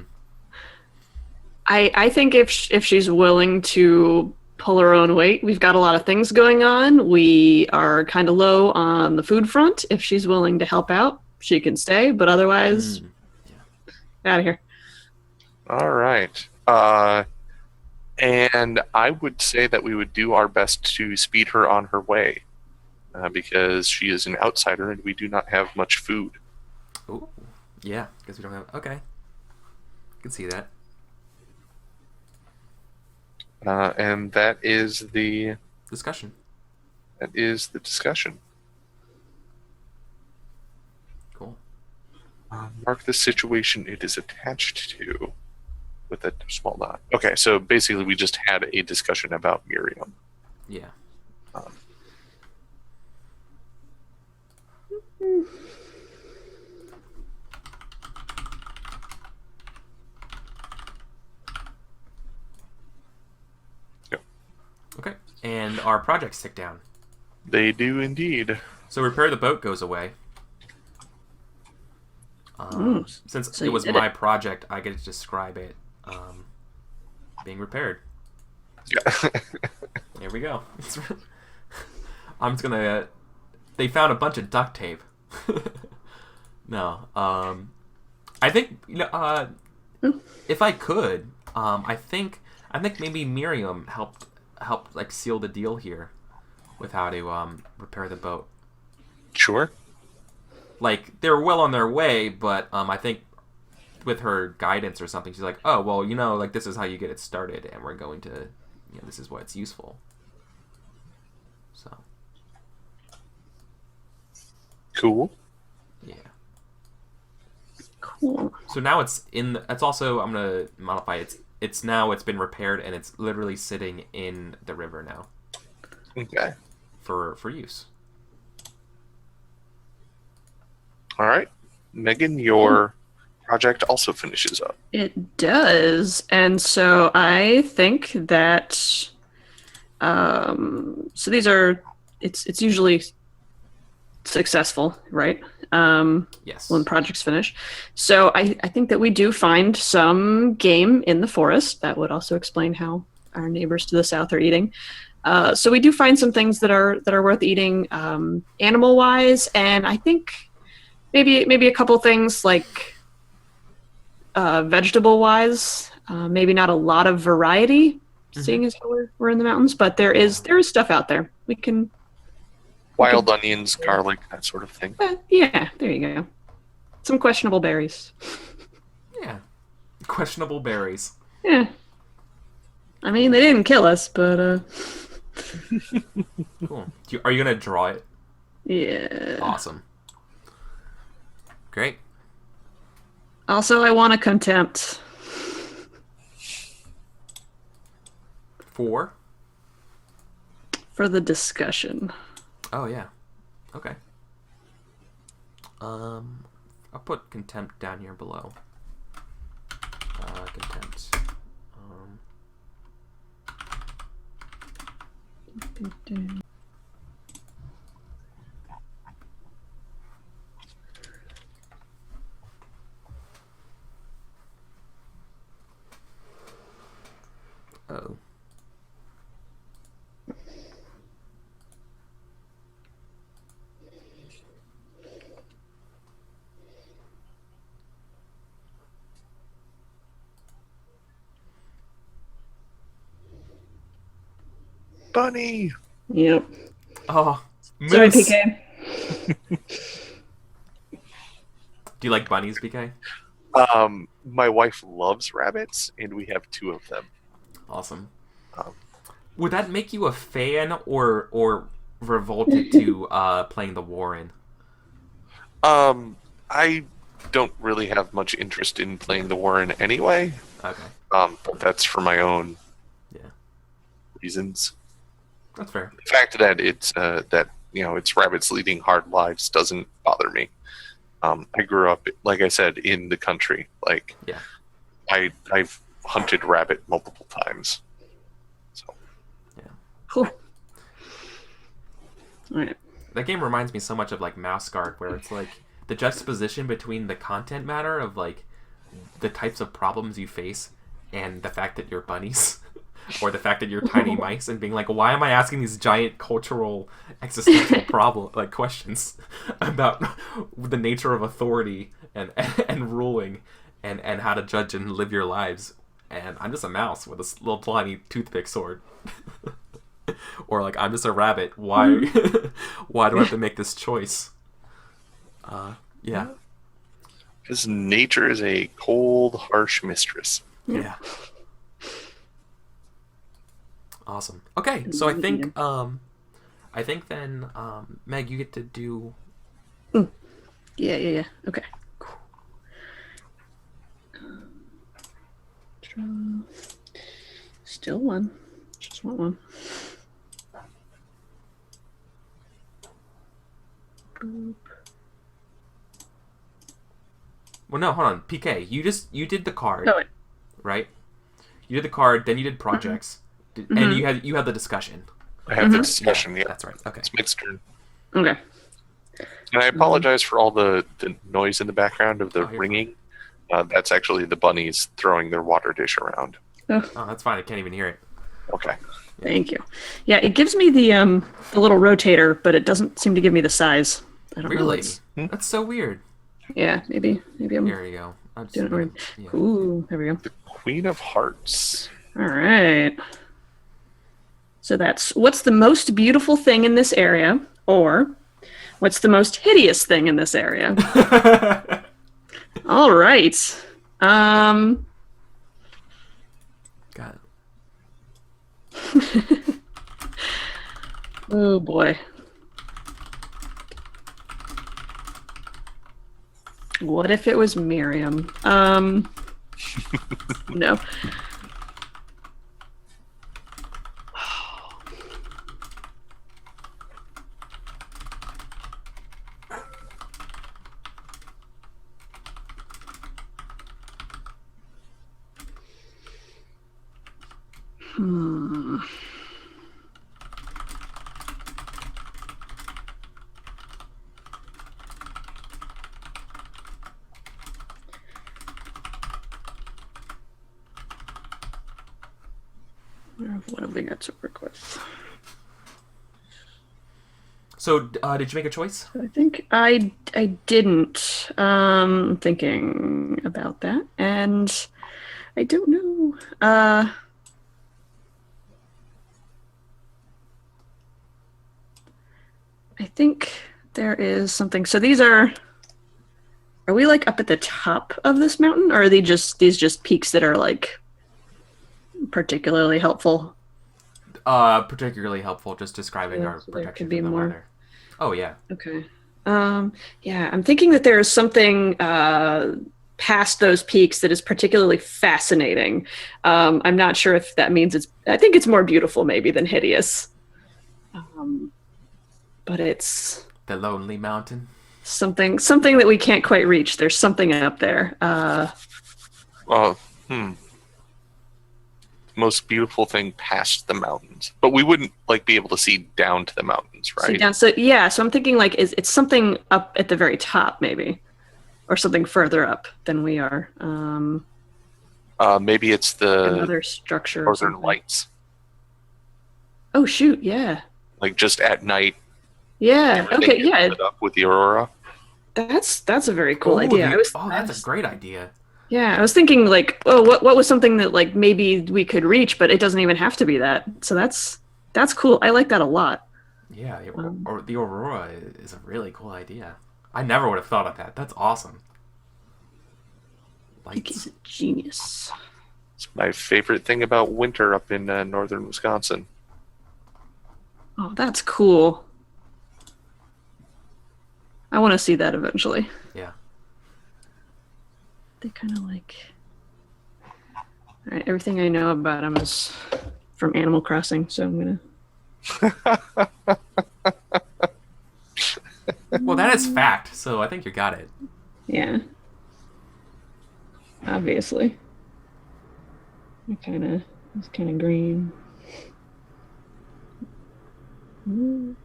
think if she's willing to pull her own weight, we've got a lot of things going on. We are kind of low on the food front. If she's willing to help out, she can stay. But otherwise, out of here. All right. And I would say that we would do our best to speed her on her way because she is an outsider and we do not have much food. Ooh, yeah, because we don't have. Okay, I can see that. And that is the discussion. That is the discussion. Cool. Mark the situation it is attached to with a small dot. Okay, so basically we just had a discussion about Miriam. Yeah. Okay, and our projects tick down. They do indeed. So repair the boat goes away. Since So it was did my project, I get to describe it being repaired. Yeah. There we go. I'm just gonna. They found a bunch of duct tape. No, I think if I could, I think maybe Miriam helped like seal the deal here with how to repair the boat. Sure. Like they're well on their way, but I think with her guidance or something, she's like, oh well, like this is how you get it started, and we're going to, this is what's useful. So. Cool. Yeah. Cool. So now it's in. It's also, I'm gonna modify it. It's been repaired and it's literally sitting in the river now. Okay. For use. All right, Megan, your project also finishes up. It does, and so I think that. So these are. It's usually successful, right? Yes. When projects finish. So I think that we do find some game in the forest. That would also explain how our neighbors to the south are eating. So we do find some things that are worth eating, animal wise, and I think maybe a couple things like vegetable wise. Maybe not a lot of variety, seeing as how we're in the mountains, but there is stuff out there. We can. Wild onions, garlic, that sort of thing. Yeah, there you go. Some questionable berries. Yeah. Questionable berries. Yeah. I mean, they didn't kill us, but Cool. Are you gonna draw it? yeah. Awesome. Great. Also, I want a contempt. 4. For the discussion. Oh yeah. Okay. I'll put contempt down here below. Contempt. Oh. Bunny. Yep. Oh, Sorry, moose. PK. Do you like bunnies, BK? My wife loves rabbits, and we have 2 of them. Awesome. Um, Would that make you a fan or revolted to playing the Warren? I don't really have much interest in playing the Warren anyway. Okay. But that's for my own reasons. That's fair. The fact that it's it's rabbits leading hard lives doesn't bother me. I grew up, like I said, in the country. Like, Yeah. I've hunted rabbit multiple times. So Cool. All right. That game reminds me so much of like Mouse Guard, where it's like the juxtaposition between the content matter of like the types of problems you face and the fact that you're bunnies or the fact that you're tiny mice, and being like, why am I asking these giant cultural existential questions about the nature of authority and ruling and how to judge and live your lives, and I'm just a mouse with a little tiny toothpick sword. Or like, I'm just a rabbit. Why why do I have to make this choice? Yeah. because nature is a cold, harsh mistress. Yeah. Awesome. Okay, so I think then Meg, you get to do. Yeah. Okay. Cool. Draw. Still one. Just want one. Boop. Well, no, hold on. PK, you did the card, Oh, wait. right? You did the card, then you did projects, and you had the discussion. I have the discussion. Yeah, That's right. Okay. it's Meg's turn. Okay. And I apologize for all the noise in the background of the you're ringing. That's actually the bunnies throwing their water dish around. Oh, that's fine. I can't even hear it. Okay. Thank you. Yeah, it gives me the little rotator, but it doesn't seem to give me the size. I don't know. Really? what's- That's so weird. Yeah, maybe I'm Here you go. I'm just doing it weird. yeah. Ooh, there we go. The Queen of Hearts. All right. So that's what's the most beautiful thing in this area, or what's the most hideous thing in this area? All right. Got Oh boy. What if it was Miriam? No. Hmm. What have we got to work with? So, did you make a choice? I think I didn't. I'm thinking about that, and I don't know. I think there is something. So these are we like up at the top of this mountain, or are they just peaks that are like particularly helpful? Particularly helpful, just describing Yeah, our so there protection could be from the more. weather. Oh yeah. Okay. Yeah, I'm thinking that there is something past those peaks that is particularly fascinating. I'm not sure if that means I think it's more beautiful maybe than hideous. But it's The Lonely Mountain. something that we can't quite reach. There's something up there. Most beautiful thing past the mountains, but we wouldn't like be able to see down to the mountains, right? See down. So yeah, so I'm thinking like it's something up at the very top maybe, or something further up than we are. Maybe it's the Another structure. Northern Lights. Oh shoot! Yeah. Like just at night. Yeah. Okay. Gets Yeah. lit up with the aurora. That's a very cool idea. That's a great idea. Yeah, I was thinking like, oh, what was something that like maybe we could reach, but it doesn't even have to be that. So that's cool. I like that a lot. Yeah, or the Aurora is a really cool idea. I never would have thought of that. That's awesome. I think he's a genius. It's my favorite thing about winter up in northern Wisconsin. Oh, that's cool. I want to see that eventually. Yeah. They kind of like. All right, everything I know about them is from Animal Crossing, so I'm gonna. Well, that is fact, so I think you got it. Yeah. Obviously. It's kind of green. Mm.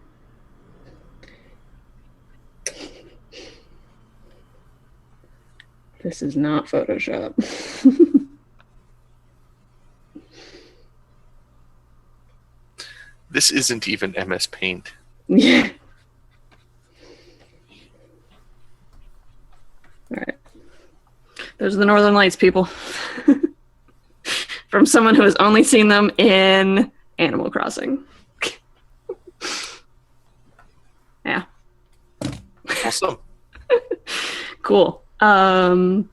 This is not Photoshop. This isn't even MS Paint. Yeah. All right. Those are the Northern Lights, people. From someone who has only seen them in Animal Crossing. Yeah. Awesome. Cool. Do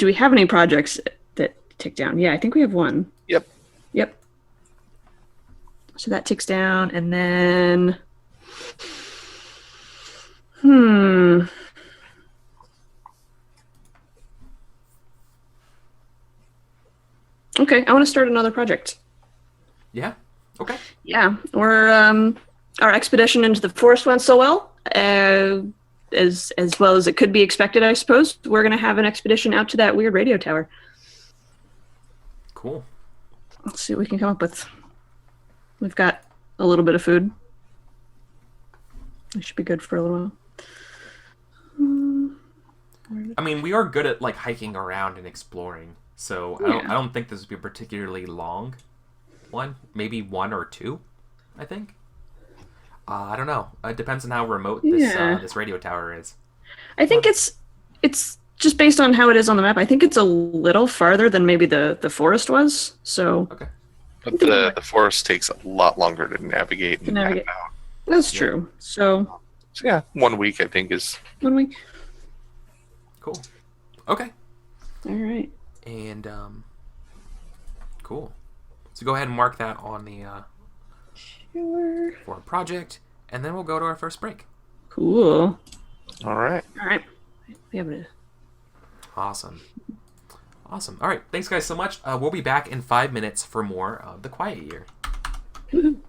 we have any projects that tick down? Yeah, I think we have one. Yep. So that ticks down, and then Okay, I want to start another project. Yeah. Okay. Yeah, we're our expedition into the forest went so well, as well as it could be expected, I suppose. We're gonna have an expedition out to that weird radio tower. Cool. Let's see what we can come up with. We've got a little bit of food. We should be good for a little while. I mean, we are good at like hiking around and exploring, so Yeah. I don't think this would be a particularly long one. Maybe 1 or 2, I think. I don't know. It depends on how remote this radio tower is. I think it's just based on how it is on the map. I think it's a little farther than maybe the forest was. So Okay. But the forest takes a lot longer to navigate and map out. That's true. So yeah, 1 week I think is 1 week. Cool. Okay. All right. And cool. So go ahead and mark that on the Sure. for a project, and then we'll go to our first break. Cool. All right. All right. We have a Awesome. All right. Thanks, guys, so much. We'll be back in 5 minutes for more of The Quiet Year. Woohoo.